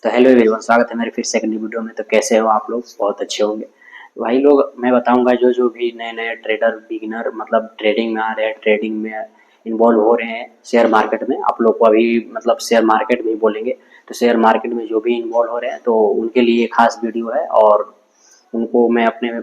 तो hello everyone, स्वागत है मेरे फिर से एक नई वीडियो में। तो कैसे हो आप लोग? बहुत अच्छे होंगे भाई लोग। मैं बताऊंगा जो जो भी नए नए ट्रेडर बिगिनर मतलब ट्रेडिंग में आ रहे हैं, ट्रेडिंग में इन्वॉल्व हो रहे हैं शेयर मार्केट में। आप लोग को अभी मतलब शेयर मार्केट में ही बोलेंगे। तो शेयर मार्केट में जो भी इन्वॉल्व हो रहे हैं तो उनके लिए खास वीडियो है, और उनको मैं अपने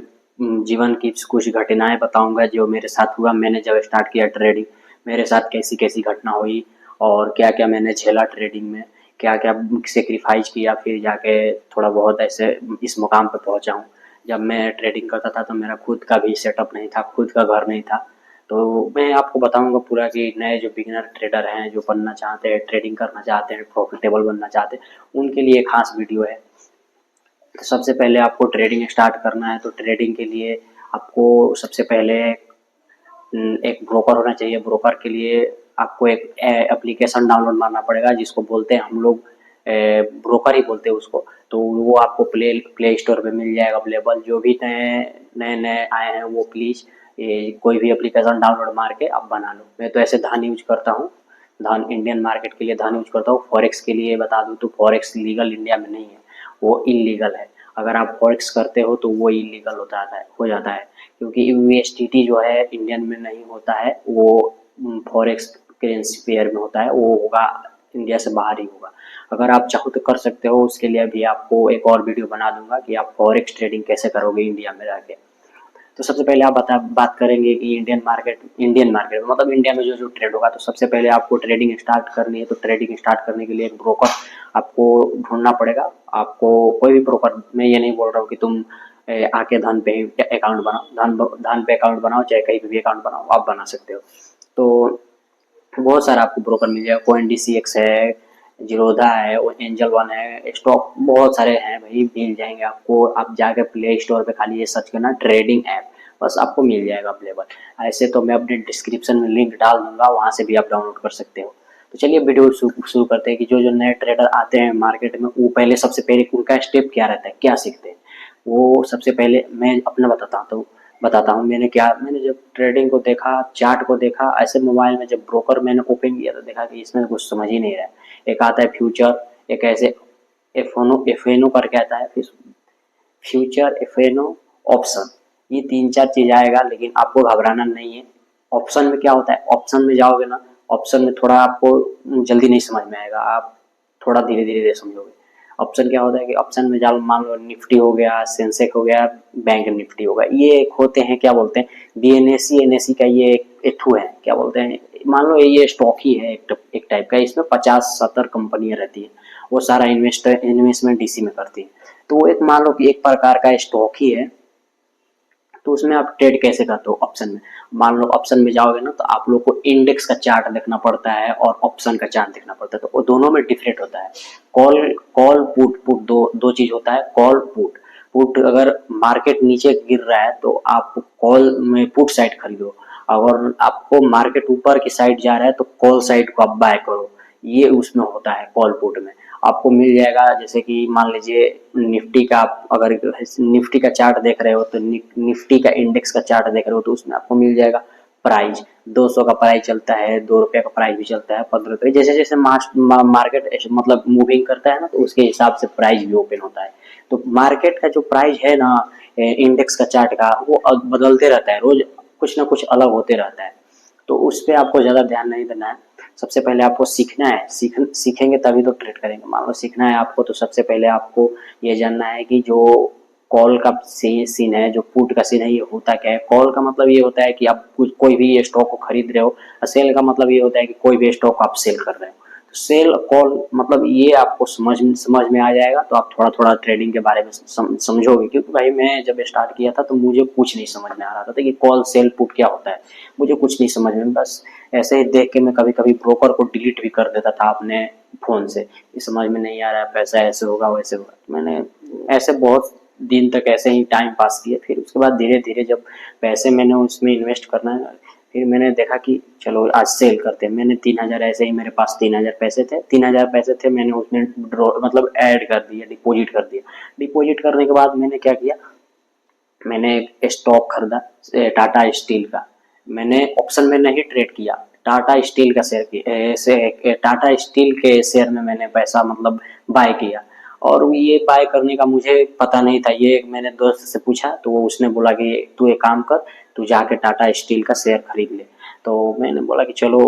जीवन की कुछ घटनाएं बताऊंगा जो मेरे साथ हुआ। मैंने जब स्टार्ट किया ट्रेडिंग, मेरे साथ कैसी कैसी घटना हुई और क्या क्या मैंने झेला ट्रेडिंग में, क्या क्या सेक्रीफाइस किया, फिर जाके थोड़ा बहुत ऐसे इस मुकाम पर पहुंचा हूँ। जब मैं ट्रेडिंग करता था तो मेरा खुद का भी सेटअप नहीं था, खुद का घर नहीं था। तो मैं आपको बताऊंगा पूरा कि नए जो बिगिनर ट्रेडर हैं, जो बनना चाहते हैं, ट्रेडिंग करना चाहते हैं, प्रॉफिटेबल बनना चाहते हैं, उनके लिए खास वीडियो है। तो सबसे पहले आपको ट्रेडिंग स्टार्ट करना है तो ट्रेडिंग के लिए आपको सबसे पहले एक ब्रोकर होना चाहिए। ब्रोकर के लिए आपको एक एप्लीकेशन डाउनलोड मारना पड़ेगा, जिसको बोलते हैं हम लोग ब्रोकर ही बोलते हैं उसको। तो वो आपको प्ले स्टोर पे मिल जाएगा अवेलेबल। जो भी नए नए नए आए हैं वो प्लीज़ कोई भी एप्लीकेशन डाउनलोड मार के आप बना लो। मैं तो ऐसे धन यूज करता हूँ, धन इंडियन मार्केट के लिए धन यूज करता हूँ। फॉरेक्स के लिए बता दूँ तो फॉरेक्स लीगल इंडिया में नहीं है, वो इलीगल है। अगर आप फॉरेक्स करते हो तो वो इलीगल हो जाता है, क्योंकि यूएसडीटी जो है इंडियन में नहीं होता है, वो फॉरेक्स करेंसी पेयर में होता है, वो होगा इंडिया से बाहर ही होगा। अगर आप चाहो तो कर सकते हो, उसके लिए भी आपको एक और वीडियो बना दूंगा कि आप फॉरेक्स ट्रेडिंग कैसे करोगे इंडिया में रह के। तो सबसे पहले आप बात करेंगे कि इंडियन मार्केट मतलब इंडिया में जो जो ट्रेड होगा। तो सबसे पहले आपको ट्रेडिंग स्टार्ट करनी है, तो ट्रेडिंग स्टार्ट करने के लिए एक ब्रोकर आपको ढूंढना पड़ेगा। आपको कोई भी ब्रोकर, मैं ये नहीं बोल रहा हूँ कि तुम आके धन पे अकाउंट बनाओ, धन पे अकाउंट बनाओ, चाहे कहीं पे भी अकाउंट बनाओ, आप बना सकते हो। तो बहुत सारा आपको ब्रोकर मिल जाएगा। कोइन डीसीएक्स है, जीरोधा है, और एंजल वन है, स्टॉक बहुत सारे हैं भाई, मिल जाएंगे आपको। आप जाके प्ले स्टोर पे खाली ये सर्च करना ट्रेडिंग ऐप, बस आपको मिल जाएगा अवेलेबल। ऐसे तो मैं अपने डिस्क्रिप्शन में लिंक डाल दूंगा, वहां से भी आप डाउनलोड कर सकते हो। तो चलिए वीडियो शुरू करते हैं कि जो जो नए ट्रेडर आते हैं मार्केट में, वो पहले सबसे पहले उनका स्टेप क्या रहता है, क्या सीखते हैं। वो सबसे पहले मैं अपना बताता हूँ मैंने जब ट्रेडिंग को देखा, चार्ट को देखा, ऐसे मोबाइल में जब ब्रोकर मैंने ओपन किया तो देखा कि इसमें कुछ समझ ही नहीं रहा है। एक आता है फ्यूचर, एक ऐसे एफ एन ओ करके आता है, फिर future, F N O, option, ये तीन चार चीज आएगा, लेकिन आपको घबराना नहीं है। ऑप्शन में क्या होता है, ऑप्शन में जाओगे ना, ऑप्शन में थोड़ा आपको जल्दी नहीं समझ में आएगा, आप थोड़ा धीरे धीरे समझोगे। ऑप्शन क्या होता है कि ऑप्शन में जाओ, मान लो निफ्टी हो गया, सेंसेक्स हो गया, बैंक निफ्टी होगा, ये एक होते हैं, क्या बोलते हैं, बीएनएससी एनएससी का ये एक थू है, क्या बोलते हैं, मान लो ये स्टॉक ही है एक टाइप का। इसमें 50-70 कंपनियां रहती है, वो सारा इन्वेस्टमेंट डीसी में करती है। तो वो एक मान लो कि एक प्रकार का स्टॉक ही है। तो उसमें आप ट्रेड कैसे करते हो ऑप्शन में, मान लो ऑप्शन में जाओगे ना, तो आप लोग को इंडेक्स का चार्ट देखना पड़ता है और ऑप्शन का चार्ट देखना पड़ता है। तो वो दोनों में डिफरेंट होता है। कॉल कॉल पुट पुट दो दो चीज होता है। कॉल पुट, पुट अगर मार्केट नीचे गिर रहा है तो आप कॉल में पुट साइड खरीदो, अगर आपको मार्केट ऊपर की साइड जा रहा है तो कॉल साइड को आप बाय करो। ये उसमें होता है कॉल पुट में। आपको मिल जाएगा, जैसे कि मान लीजिए निफ्टी का, आप अगर निफ्टी का चार्ट देख रहे हो तो निफ्टी का इंडेक्स का चार्ट देख रहे हो तो उसमें आपको मिल जाएगा प्राइस। 200 का प्राइस चलता है, 2 रुपये का प्राइस भी चलता है, 15 रुपये, जैसे जैसे मार्केट मतलब मूविंग करता है ना, तो उसके हिसाब से प्राइस भी ओपन होता है। तो मार्केट का जो प्राइस है ना, इंडेक्स का चार्ट का, वो बदलते रहता है, रोज कुछ ना कुछ अलग होते रहता है। तो उस पर आपको ज़्यादा ध्यान नहीं देना है। सबसे पहले आपको सीखना है, सीखेंगे तभी तो ट्रेड करेंगे। मान लो सीखना है आपको, तो सबसे पहले आपको ये जानना है कि जो कॉल का सीन है, जो पुट का सीन है, ये होता क्या है। कॉल का मतलब ये होता है कि आप कोई भी स्टॉक को खरीद रहे हो, और सेल का मतलब ये होता है कि कोई भी स्टॉक को आप सेल कर रहे हो। तो सेल कॉल मतलब ये आपको समझ में आ जाएगा, तो आप थोड़ा थोड़ा ट्रेडिंग के बारे में समझोगे। क्योंकि भाई मैं जब स्टार्ट किया था तो मुझे कुछ नहीं समझ में आ रहा था कि कॉल सेल पुट क्या होता है, मुझे कुछ नहीं समझ में। बस ऐसे ही देख के मैं कभी कभी ब्रोकर को डिलीट भी कर देता था अपने फोन से, ये समझ में नहीं आ रहा है, पैसा ऐसे होगा वैसे होगा। तो मैंने ऐसे बहुत दिन तक ऐसे ही टाइम पास किए। फिर उसके बाद धीरे धीरे जब पैसे मैंने उसमें इन्वेस्ट करना है, फिर मैंने देखा कि चलो आज सेल करते हैं। मैंने 3,000, ऐसे ही मेरे पास 3,000 पैसे थे, 3,000 पैसे थे, मैंने उसमें ड्रॉ मतलब ऐड कर दिया, डिपॉजिट कर दिया। डिपॉजिट करने के बाद मैंने क्या किया, मैंने एक स्टॉक खरीदा टाटा स्टील का। मैंने ऑप्शन में नहीं ट्रेड किया, टाटा स्टील का शेयर की टाटा स्टील के शेयर में मैंने पैसा मतलब बाय किया। और ये बाय करने का मुझे पता नहीं था, ये मैंने दोस्त से पूछा तो वो उसने बोला कि तू एक काम कर, तू जाके टाटा स्टील का शेयर खरीद ले। तो मैंने बोला कि चलो,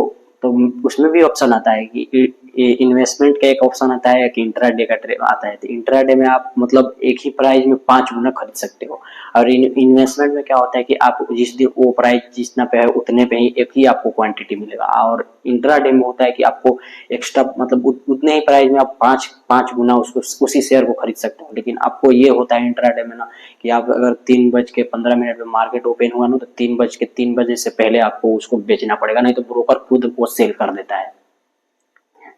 तो उसमें भी ऑप्शन आता है कि इन्वेस्टमेंट का एक ऑप्शन आता है कि इंट्राडे का ट्रेड आता है। तो इंट्राडे में आप मतलब एक ही प्राइस में 5 गुना खरीद सकते हो, और इन्वेस्टमेंट में क्या होता है कि आप जिस दिन वो प्राइस जितना पे है उतने पे ही एक ही आपको क्वांटिटी मिलेगा। और इंट्राडे में होता है कि आपको एक्स्ट्रा मतलब उतने ही प्राइस में आप पाँच पाँच गुना उसको उसी शेयर को खरीद सकते हो। लेकिन आपको ये होता है इंट्राडे में ना कि आप अगर 3:15 में मार्केट ओपन हुआ ना तो 3 बजे से पहले आपको उसको बेचना पड़ेगा, नहीं तो ब्रोकर खुद वो सेल कर देता है।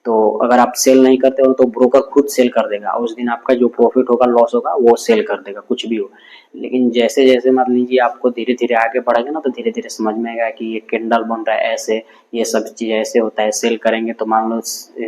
तो अगर आप सेल नहीं करते हो तो ब्रोकर खुद सेल कर देगा, उस दिन आपका जो प्रॉफिट होगा लॉस होगा वो सेल कर देगा, कुछ भी हो। लेकिन जैसे जैसे मान लीजिए आपको धीरे धीरे आगे बढ़ेगा ना तो धीरे धीरे समझ में आएगा कि ये कैंडल बन रहा है ऐसे, ये सब चीज़ ऐसे होता है। सेल करेंगे तो मान लो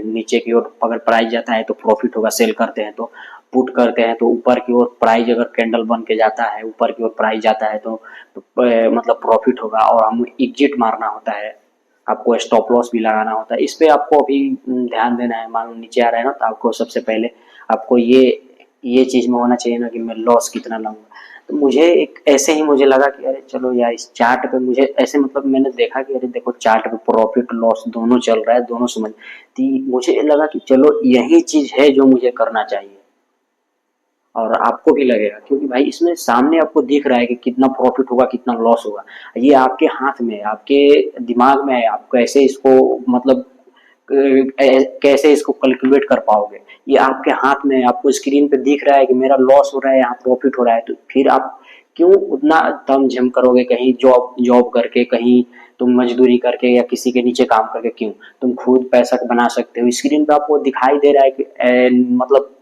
नीचे की ओर अगर प्राइस जाता है तो प्रॉफिट होगा, सेल करते हैं तो पुट करते हैं तो ऊपर की ओर प्राइस अगर कैंडल बन के जाता है, ऊपर की ओर प्राइस जाता है तो मतलब प्रॉफिट होगा और हमें एग्जिट मारना होता है, आपको स्टॉप लॉस भी लगाना होता है। इस पे आपको अभी ध्यान देना है। मान लो नीचे आ रहा है ना तो आपको सबसे पहले आपको ये चीज में होना चाहिए ना कि मैं लॉस कितना लाऊंगा। तो मुझे एक ऐसे ही मुझे लगा कि अरे चलो यार इस चार्ट पे मुझे ऐसे मतलब मैंने देखा कि अरे देखो चार्ट पे प्रॉफिट लॉस दोनों चल रहा है, दोनों समझ, तो मुझे लगा कि चलो यही चीज है जो मुझे करना चाहिए और आपको भी लगेगा, क्योंकि भाई इसमें सामने आपको दिख रहा है कि कितना प्रॉफिट होगा कितना लॉस होगा। ये आपके हाथ में है, आपके दिमाग में है, आप कैसे इसको मतलब कैसे इसको कैलकुलेट कर पाओगे, ये आपके हाथ में है। आपको स्क्रीन पे दिख रहा है कि मेरा लॉस हो रहा है, यहाँ प्रॉफिट हो रहा है, तो फिर आप क्यों उतना दम झम करोगे, कहीं जॉब जॉब करके, कहीं तुम मजदूरी करके या किसी के नीचे काम करके, क्यों? तुम खुद पैसा बना सकते हो। स्क्रीन पे आपको दिखाई दे रहा है कि मतलब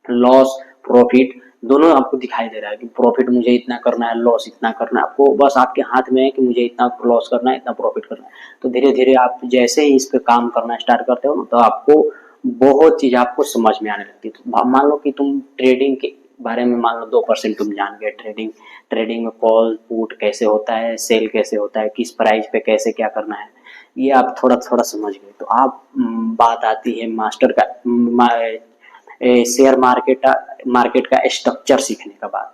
लॉस प्रॉफिट दोनों आपको दिखाई दे रहा है कि प्रॉफिट मुझे इतना करना है, लॉस इतना करना है। आपको बस आपके हाथ में है कि मुझे इतना लॉस करना है, इतना प्रॉफिट करना है। तो धीरे धीरे आप जैसे ही इस पे काम करना स्टार्ट करते हो ना तो आपको बहुत चीज आपको समझ में आने लगती है। तो मान लो कि तुम ट्रेडिंग के बारे में मान लो 2% तुम जान गए, ट्रेडिंग ट्रेडिंग में कॉल पुट कैसे होता है, सेल कैसे होता है, किस प्राइस पे कैसे क्या करना है, ये आप थोड़ा थोड़ा समझ गए। तो आप बात आती है मास्टर का शेयर मार्केट का स्ट्रक्चर सीखने का बाद,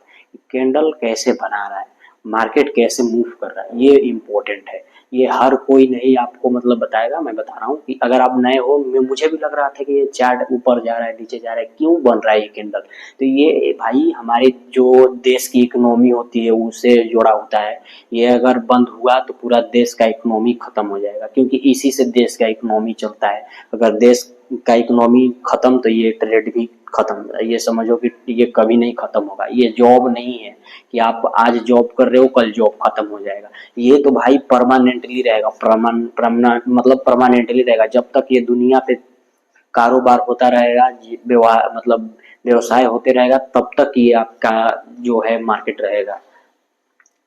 कैंडल कैसे बना रहा है, मार्केट कैसे मूव कर रहा है, ये इम्पोर्टेंट है। ये हर कोई नहीं आपको मतलब बताएगा। मैं बता रहा हूँ कि अगर आप नए हो, मुझे भी लग रहा था कि ये चार्ट ऊपर जा रहा है नीचे जा रहा है, क्यों बन रहा है ये कैंडल। तो ये भाई हमारे जो देश की इकोनॉमी होती है उससे जुड़ा होता है। ये अगर बंद हुआ तो पूरा देश का इकोनॉमी खत्म हो जाएगा, क्योंकि इसी से देश का इकोनॉमी चलता है। अगर देश का इकोनॉमी खत्म तो ये ट्रेड भी खत्म। ये समझो कि ये कभी नहीं खत्म होगा। ये जॉब नहीं है कि आप आज जॉब कर रहे हो कल जॉब खत्म हो जाएगा। ये तो भाई परमानेंटली रहेगा, मतलब परमानेंटली रहेगा। जब तक ये दुनिया पे कारोबार होता रहेगा, व्यवहार मतलब व्यवसाय होते रहेगा, तब तक ये आपका जो है मार्केट रहेगा।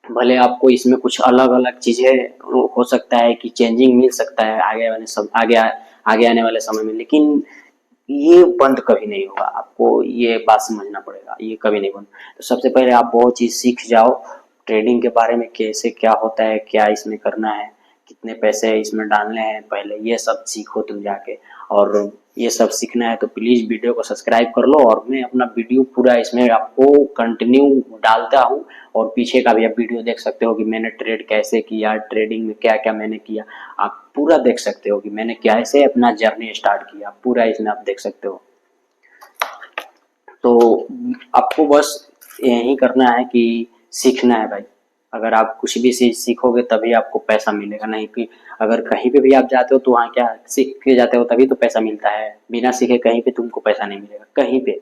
भले आपको इसमें कुछ अलग अलग चीजें हो सकता है कि चेंजिंग मिल सकता है आगे आने वाले समय में, लेकिन ये बंद कभी नहीं होगा। आपको ये बात समझना पड़ेगा, ये कभी नहीं बंद। तो सबसे पहले आप बहुत चीज सीख जाओ ट्रेडिंग के बारे में, कैसे क्या होता है, क्या इसमें करना है, कितने पैसे इसमें डालने हैं, पहले ये सब सीखो तुम जाके। और ये सब सीखना है तो प्लीज वीडियो को सब्सक्राइब कर लो, और मैं अपना वीडियो पूरा इसमें आपको कंटिन्यू डालता हूँ। और पीछे का भी आप वीडियो देख सकते हो कि मैंने ट्रेड कैसे किया, ट्रेडिंग में क्या क्या मैंने किया। आप पूरा देख सकते हो कि मैंने कैसे अपना जर्नी स्टार्ट किया, पूरा इसमें आप देख सकते हो। तो आपको बस यही करना है कि सीखना है भाई। अगर आप कुछ भी चीज सीखोगे तभी आपको पैसा मिलेगा, नहीं कि अगर कहीं पे भी आप जाते हो तो वहाँ क्या सीख के जाते हो तभी तो पैसा मिलता है, बिना सीखे कहीं पे तुमको पैसा नहीं मिलेगा कहीं पे।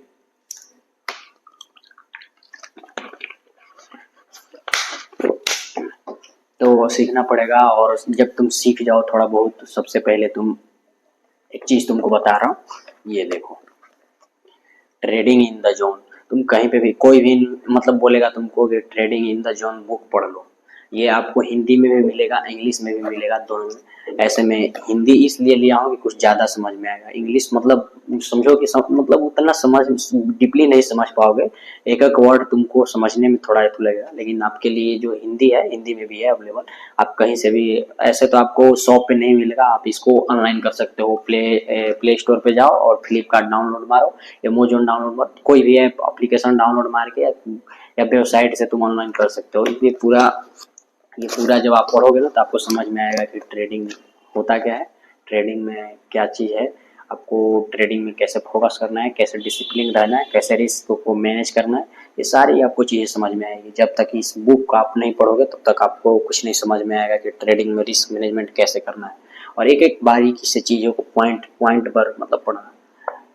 तो सीखना पड़ेगा। और जब तुम सीख जाओ थोड़ा बहुत तो सबसे पहले तुम एक चीज तुमको बता रहा हूँ, ये देखो ट्रेडिंग इन द जोन। तुम कहीं पे भी कोई भी मतलब बोलेगा तुमको कि trading in the zone book पढ़ लो, ये आपको हिंदी में भी मिलेगा, इंग्लिश में भी मिलेगा, दोनों में। ऐसे में हिंदी इसलिए लिया हूँ कि कुछ ज़्यादा समझ में आएगा। इंग्लिश मतलब समझो कि मतलब उतना समझ डीपली नहीं समझ पाओगे, एक एक वर्ड तुमको समझने में थोड़ा तो लगेगा। लेकिन आपके लिए जो हिंदी है, हिंदी में भी है अवेलेबल, आप कहीं से भी। ऐसे तो आपको शॉप पे नहीं मिलेगा, आप इसको ऑनलाइन कर सकते हो। प्ले स्टोर पे जाओ और फ्लिपकार्ट डाउनलोड मारो, अमेजोन डाउनलोड मारो, कोई भी ऐप एप्लीकेशन डाउनलोड मार के या वेबसाइट से तुम ऑनलाइन कर सकते हो। ये पूरा जब आप पढ़ोगे ना तो आपको समझ में आएगा कि ट्रेडिंग होता क्या है, ट्रेडिंग में क्या चीज़ है, आपको ट्रेडिंग में कैसे फोकस करना है, कैसे डिसिप्लिन रहना है, कैसे रिस्क को मैनेज करना है, ये सारी आपको चीज़ें समझ में आएगी। जब तक इस बुक को आप नहीं पढ़ोगे तब तक आपको कुछ नहीं समझ में आएगा कि ट्रेडिंग में रिस्क मैनेजमेंट कैसे करना है। और एक एक बारीकी से चीज़ों को पॉइंट पॉइंट पर मतलब पढ़ना।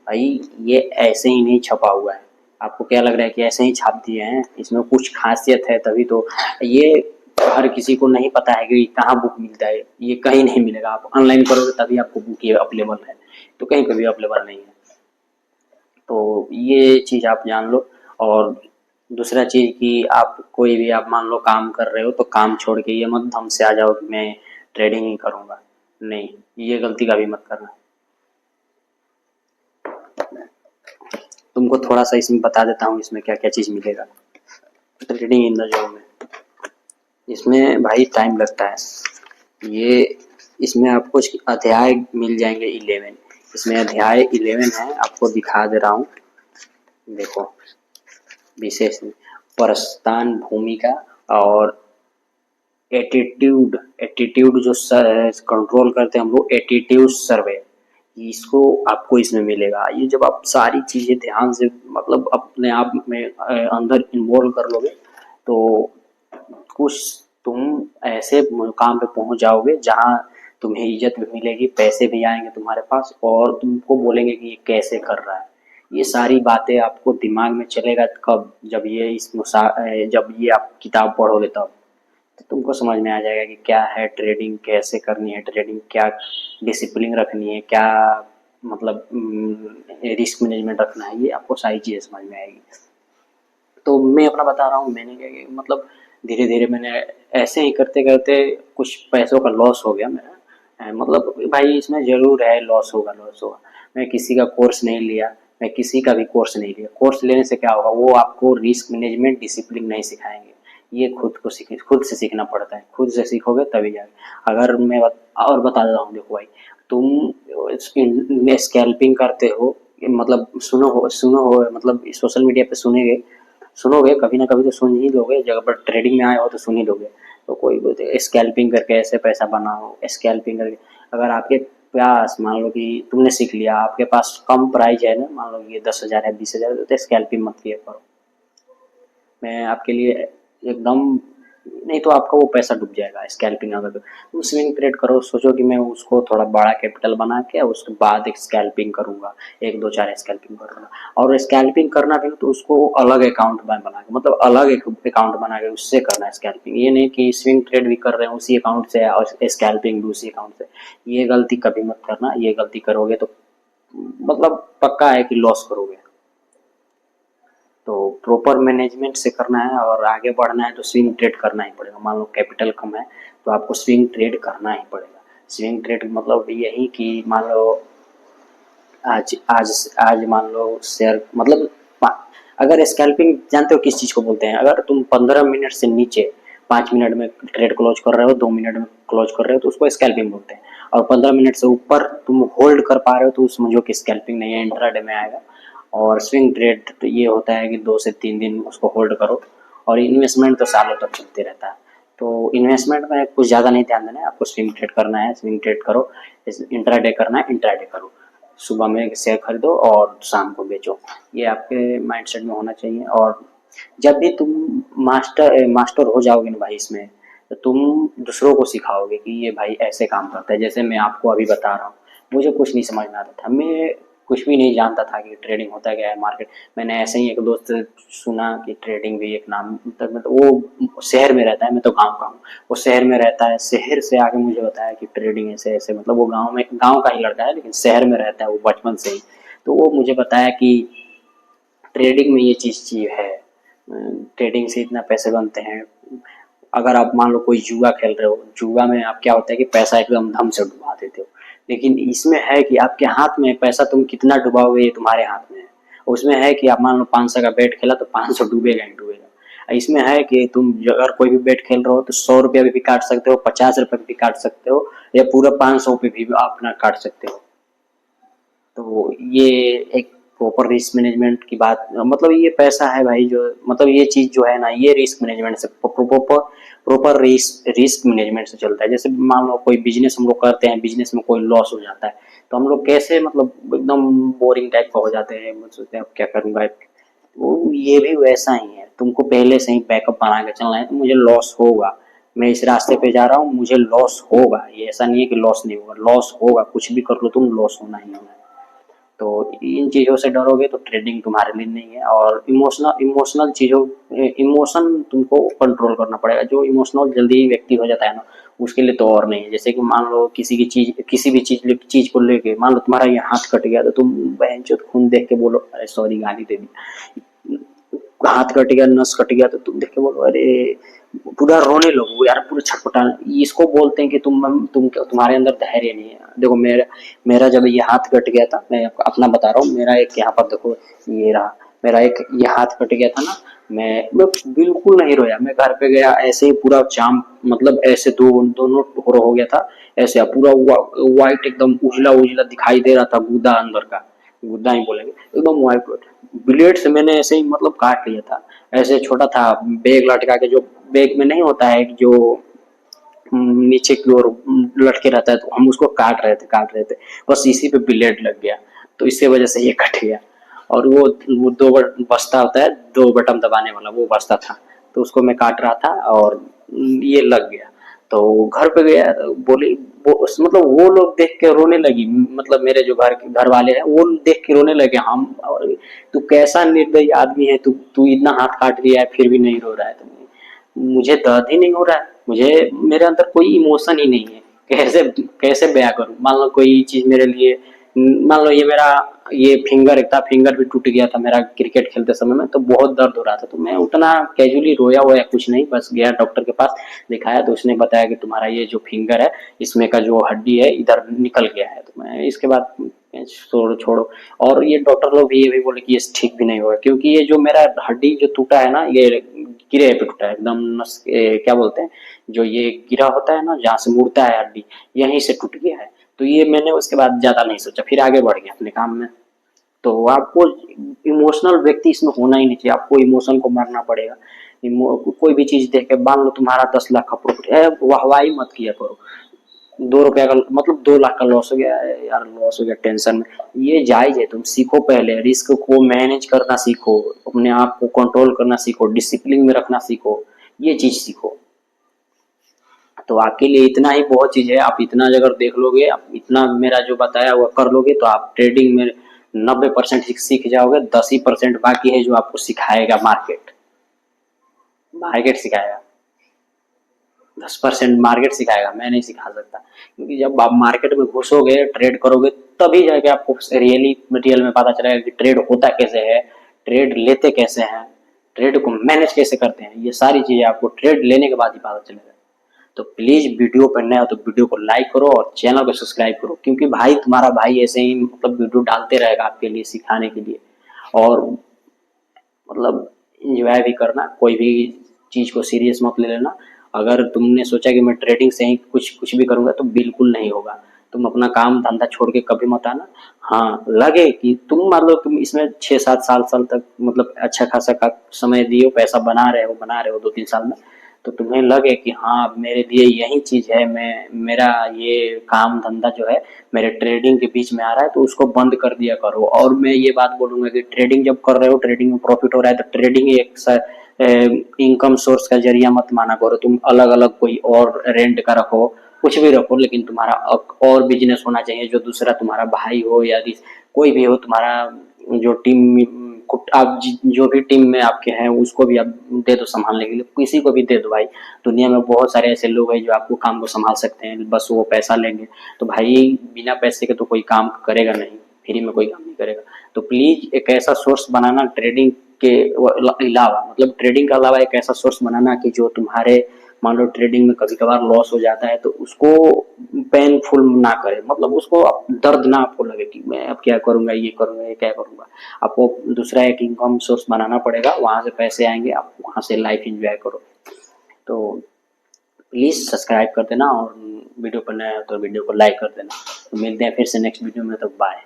भाई ये ऐसे ही नहीं छपा हुआ है, आपको क्या लग रहा है कि ऐसे ही छाप दिए हैं? इसमें कुछ खासियत है तभी तो। ये हर किसी को नहीं पता है कि कहाँ बुक मिलता है, ये कहीं नहीं मिलेगा। आप ऑनलाइन करोगे तभी आपको बुक ये अवेलेबल है, तो कहीं पे भी अवेलेबल नहीं है। तो ये चीज़ आप जान लो। और दूसरा चीज़ कि आप कोई भी आप मान लो काम कर रहे हो तो काम छोड़ के ये मत धम से आ जाओ कि मैं ट्रेडिंग ही करूँगा, नहीं, ये गलती कभी मत करना। तुमको थोड़ा सा इसमें बता देता हूँ इसमें क्या क्या चीज़ मिलेगा ट्रेडिंग इन द जॉब में। इसमें भाई टाइम लगता है। ये इसमें आपको अध्याय मिल जाएंगे 11। इसमें अध्याय 11 है, आपको दिखा दे रहा हूँ, देखो। विशेष प्रस्थान भूमिका और एटीट्यूड, एटीट्यूड जो कंट्रोल करते हैं हम लोग, एटीट्यूड सर्वे, इसको आपको इसमें मिलेगा। ये जब आप सारी चीज़ें ध्यान से मतलब अपने आप में अंदर इन्वॉल्व कर लोगे तो कुछ तुम ऐसे मुकाम पे पहुंच जाओगे जहां तुम्हें इज्जत भी मिलेगी, पैसे भी आएंगे तुम्हारे पास, और तुमको बोलेंगे कि ये कैसे कर रहा है। ये सारी बातें आपको दिमाग में चलेगा कब, जब ये आप किताब पढ़ोगे तब तो तुमको समझ में आ जाएगा कि क्या है ट्रेडिंग, कैसे करनी है ट्रेडिंग, क्या डिसिप्लिन रखनी है, क्या मतलब रिस्क मैनेजमेंट रखना है, ये आपको सारी चीज़ें समझ में आएगी। तो मैं अपना बता रहा हूँ, मैंने क्या किया, मतलब धीरे धीरे मैंने ऐसे ही करते करते कुछ पैसों का लॉस हो गया मेरा। मतलब भाई इसमें ज़रूर है लॉस होगा, लॉस होगा। मैं किसी का कोर्स नहीं लिया, मैं किसी का भी कोर्स नहीं लिया। कोर्स लेने से क्या होगा, वो आपको रिस्क मैनेजमेंट डिसिप्लिन नहीं सिखाएंगे। ये खुद से सीखना पड़ता है, खुद से सीखोगे तभी जाके। अगर मैं और बता देता हूँ, देखो भाई, तुम स्कैल्पिंग करते हो, मतलब सुनो हो मतलब सोशल मीडिया पे सुनोगे कभी ना कभी तो सुन ही लोगे, जगह पर ट्रेडिंग में आए हो तो सुन ही लोगे। तो कोई बोलते स्कैल्पिंग करके ऐसे पैसा बनाओ, स्कैल्पिंग करके। अगर आपके पास मान लो कि तुमने सीख लिया, आपके पास कम प्राइस है ना, मान लो ये 10,000 है, 20,000, तो स्कैल्पिंग मत किया करो। मैं आपके लिए एकदम, नहीं तो आपका वो पैसा डूब जाएगा स्कैल्पिंग। अगर तो तुम स्विंग ट्रेड करो, सोचो कि मैं उसको थोड़ा बड़ा कैपिटल बना के उसके बाद एक स्कैल्पिंग करूंगा, एक दो चार स्कैल्पिंग करूंगा। और स्कैल्पिंग करना भी तो उसको अलग अकाउंट बना के, मतलब अलग एक अकाउंट बना के उससे करना है स्कैल्पिंग। ये नहीं कि स्विंग ट्रेड भी कर रहे हैं उसी अकाउंट से और स्कैल्पिंग भी उसी अकाउंट से। ये गलती कभी मत करना, ये गलती करोगे तो मतलब पक्का है कि लॉस करोगे। तो प्रॉपर मैनेजमेंट से करना है और आगे बढ़ना है तो स्विंग ट्रेड करना ही पड़ेगा। मान लो कैपिटल कम है तो आपको स्विंग ट्रेड करना ही पड़ेगा। स्विंग ट्रेड मतलब यही कि मान लो आज आज आज मान लो शेयर मतलब अगर स्कैल्पिंग जानते हो किस चीज़ को बोलते हैं, अगर तुम 15 मिनट से नीचे 5 मिनट में ट्रेड क्लोज कर रहे हो, 2 मिनट में क्लोज कर रहे हो तो उसको स्कैल्पिंग बोलते हैं। और 15 मिनट से ऊपर तुम होल्ड कर पा रहे हो तो उस समझो कि स्कैल्पिंग नहीं है, इंट्राडे में आएगा। और स्विंग ट्रेड तो ये होता है कि 2 से 3 दिन उसको होल्ड करो। और इन्वेस्टमेंट तो सालों तक चलते रहता है। तो इन्वेस्टमेंट में कुछ ज़्यादा नहीं ध्यान देना है, आपको स्विंग ट्रेड करना है, स्विंग ट्रेड करो। इंट्राडे करना है, इंट्राडे करो। सुबह में शेयर खरीदो और शाम को बेचो, ये आपके माइंडसेट में होना चाहिए। और जब भी तुम मास्टर हो जाओगे ना भाई इसमें, तो तुम दूसरों को सिखाओगे कि ये भाई ऐसे काम करता है। जैसे मैं आपको अभी बता रहा हूँ, मुझे कुछ नहीं समझ में आता था, मैं कुछ भी नहीं जानता था कि ट्रेडिंग होता क्या है, मार्केट। मैंने ऐसे ही एक दोस्त से सुना कि ट्रेडिंग भी एक नाम, मतलब वो शहर में रहता है, मैं तो गांव का हूँ। वो शहर में रहता है, शहर से आके मुझे बताया कि ट्रेडिंग ऐसे ऐसे, मतलब वो गांव का ही लड़का है लेकिन शहर में रहता है वो बचपन से ही। तो वो मुझे बताया कि ट्रेडिंग में ये चीज़ है, ट्रेडिंग से इतना पैसे बनते हैं। अगर आप मान लो कोई जुआ खेल रहे हो, जुआ में आप क्या होता है कि पैसा एकदम धम से डुबा देते हो, लेकिन इसमें है कि आपके हाथ में पैसा, तुम कितना डुबाओगे ये तुम्हारे हाथ में है। उसमें है कि आप मान लो 500 का बेट खेला तो 500 डूबेगा ही डूबेगा। इसमें है कि तुम अगर कोई भी बेट खेल रहे हो तो 100 रुपया भी काट सकते हो, 50 रुपये भी काट सकते हो, या पूरा 500 पे भी आप अपना काट सकते हो। तो ये एक प्रॉपर रिस्क मैनेजमेंट की बात, मतलब ये पैसा है भाई जो, मतलब ये चीज जो है ना, ये रिस्क मैनेजमेंट से proper proper risk risk management से चलता है। जैसे मान लो कोई बिजनेस हम लोग करते हैं, बिजनेस में कोई लॉस हो जाता है तो हम लोग कैसे, मतलब एकदम बोरिंग टाइप का हो जाते हैं, सोचते हैं अब क्या करूंगा। वो ये भी वैसा ही है, तुमको पहले से ही बैकअप बना के चलना है। तो मुझे लॉस होगा, मैं इस रास्ते पे जा रहा हूँ, मुझे लॉस होगा, ये ऐसा नहीं है कि लॉस नहीं होगा, लॉस होगा, कुछ भी कर लो तुम लॉस होना ही होना है। तो इन चीज़ों से डरोगे तो ट्रेडिंग तुम्हारे लिए नहीं है। और इमोशनल इमोशनल चीज़ों इमोशन तुमको कंट्रोल करना पड़ेगा। जो इमोशनल जल्दी व्यक्ति हो जाता है ना, उसके लिए तो और नहीं है। जैसे कि मान लो किसी की चीज, किसी भी चीज को लेके, मान लो तुम्हारा ये हाथ कट गया तो तुम बहनचोद खून देख के बोलो अरे सॉरी, गाली दे दी। हाथ कट गया, नस कट गया तो तुम देख के बोलो अरे, पूरा रोने लगो यार, पूरा छटपटाना। इसको बोलते हैं कि तुम्हारे अंदर धैर्य नहीं है। देखो मेरा मेरा जब ये हाथ कट गया था, मैं अपना बता रहा हूँ, मेरा एक यहाँ पर देखो, ये रहा मेरा एक, ये हाथ कट गया था ना, मैं बिल्कुल नहीं रोया। मैं घर पे गया ऐसे ही पूरा चाम, मतलब ऐसे दोनों टुकड़ा हो गया था, ऐसे पूरा व्हाइट एकदम उजला उजला दिखाई दे रहा था, गुदा अंदर का, गुदा ही बोलेंगे, एकदम व्हाइट। ब्लेड से मैंने ऐसे ही मतलब काट लिया था। ऐसे छोटा था, बैग लटका के, जो बैग में नहीं होता है जो नीचे की ओर लटके रहता है, तो हम उसको काट रहे थे, बस इसी पे ब्लेड लग गया, तो इसी वजह से ये कट गया। और वो बस्ता होता है, 2 बटन दबाने वाला, वो बस्ता था, तो उसको मैं काट रहा था और ये लग गया। तो घर पे गया, बोली मतलब वो लोग देख के रोने लगी, मतलब मेरे जो घर वाले हैं वो देख के रोने लगे। हम, तू कैसा निर्दयी आदमी है, तू तू इतना हाथ काट लिया है फिर भी नहीं रो रहा है। तो मुझे दर्द ही नहीं हो रहा है, मुझे मेरे अंदर कोई इमोशन ही नहीं है, कैसे कैसे बयां करूं। मान लो कोई चीज मेरे लिए, मान लो ये मेरा ये फिंगर एक था, फिंगर भी टूट गया था मेरा क्रिकेट खेलते समय में, तो बहुत दर्द हो रहा था। तो मैं उतना कैजुअली रोया हुआ या कुछ नहीं, बस गया डॉक्टर के पास, दिखाया तो उसने बताया कि तुम्हारा ये जो फिंगर है, इसमें का जो हड्डी है इधर निकल गया है। तो मैं इसके बाद छोड़ो छोड़ो। और ये डॉक्टर लोग भी ये भी बोले कि ये ठीक भी नहीं होगा, क्योंकि ये जो मेरा हड्डी जो टूटा है ना, ये गिरे पे टूटा है एकदम, क्या बोलते हैं, जो ये गिरा होता है ना, जहाँ से मुड़ता है हड्डी, यहीं से टूट गया है। तो ये मैंने उसके बाद ज्यादा नहीं सोचा, फिर आगे बढ़ गया अपने काम में। तो आपको इमोशनल व्यक्ति इसमें होना ही नहीं चाहिए, आपको इमोशन को मारना पड़ेगा। कोई भी चीज देख के, मान लो तुम्हारा 10 लाख का प्रॉफिट है, वाहवाही मत किया करो। 2 रुपया का मतलब 2 लाख का लॉस हो गया है यार, लॉस हो गया, टेंशन में, ये जायज है। तुम सीखो, पहले रिस्क को मैनेज करना सीखो, अपने आप को कंट्रोल करना सीखो, डिसिप्लिन में रखना सीखो, ये चीज सीखो। तो आपके लिए इतना ही बहुत चीज है। आप इतना अगर देख लोगे, आप इतना मेरा जो बताया हुआ कर लोगे, तो आप ट्रेडिंग में 90% सीख जाओगे। 10% बाकी है जो आपको सिखाएगा मार्केट, मार्केट सिखाएगा। 10% मार्केट सिखाएगा, मैं नहीं सिखा सकता, क्योंकि जब आप मार्केट में घुसोगे, ट्रेड करोगे, तभी जाके आपको रियली मटेरियल में पता चलेगा कि ट्रेड होता कैसे है, ट्रेड लेते कैसे हैं, ट्रेड को मैनेज कैसे करते हैं। ये सारी चीजें आपको ट्रेड लेने के बाद ही पता चलेगा। तो प्लीज वीडियो पर नया हो तो वीडियो को लाइक करो और चैनल को सब्सक्राइब करो, क्योंकि भाई तुम्हारा भाई ऐसे ही मतलब वीडियो डालते रहेगा आपके लिए सिखाने के लिए। और मतलब एंजॉय भी करना, कोई भी चीज को सीरियस मत ले लेना। अगर तुमने सोचा कि मैं ट्रेडिंग से ही कुछ कुछ भी करूंगा, तो बिल्कुल नहीं होगा। तुम अपना काम धंधा छोड़ के कभी मत आना। हाँ, लगे कि तुम मतलब तुम इसमें 6-7 साल तक मतलब अच्छा खासा का समय दिए, पैसा बना रहे हो 2-3 साल में, तो तुम्हें लगे कि हाँ मेरे लिए यही चीज है, मैं मेरा ये काम धंधा जो है मेरे ट्रेडिंग के बीच में आ रहा है, तो उसको बंद कर दिया करो। और मैं ये बात बोलूंगा कि ट्रेडिंग जब कर रहे हो, ट्रेडिंग में प्रॉफिट हो रहा है, तो ट्रेडिंग एक इनकम सोर्स का जरिया मत माना करो। तुम अलग अलग कोई और रेंट का रखो, कुछ भी रखो, लेकिन तुम्हारा और बिजनेस होना चाहिए। जो दूसरा तुम्हारा भाई हो या कोई भी हो तुम्हारा, जो टीम आप जो भी टीम में आपके हैं, उसको भी आप दे दो संभालने के लिए, किसी को भी दे दो भाई। दुनिया में बहुत सारे ऐसे लोग हैं जो आपको काम को संभाल सकते हैं, बस वो पैसा लेंगे। तो भाई बिना पैसे के तो कोई काम करेगा नहीं, फ्री में कोई काम नहीं करेगा। तो प्लीज एक ऐसा सोर्स बनाना ट्रेडिंग के अलावा, मतलब ट्रेडिंग के अलावा एक ऐसा सोर्स बनाना कि जो तुम्हारे मान लो ट्रेडिंग में कभी कभार लॉस हो जाता है तो उसको पेनफुल ना करें, मतलब उसको दर्द ना आपको लगे कि मैं अब क्या करूंगा, ये करूंगा, ये क्या करूंगा। आपको दूसरा एक इनकम सोर्स बनाना पड़ेगा, वहां से पैसे आएंगे, आप वहां से लाइफ एंजॉय करो। तो प्लीज सब्सक्राइब कर देना और वीडियो पर नया हो तो वीडियो को लाइक कर देना। तो मिलते हैं फिर से नेक्स्ट वीडियो में, तो बाय।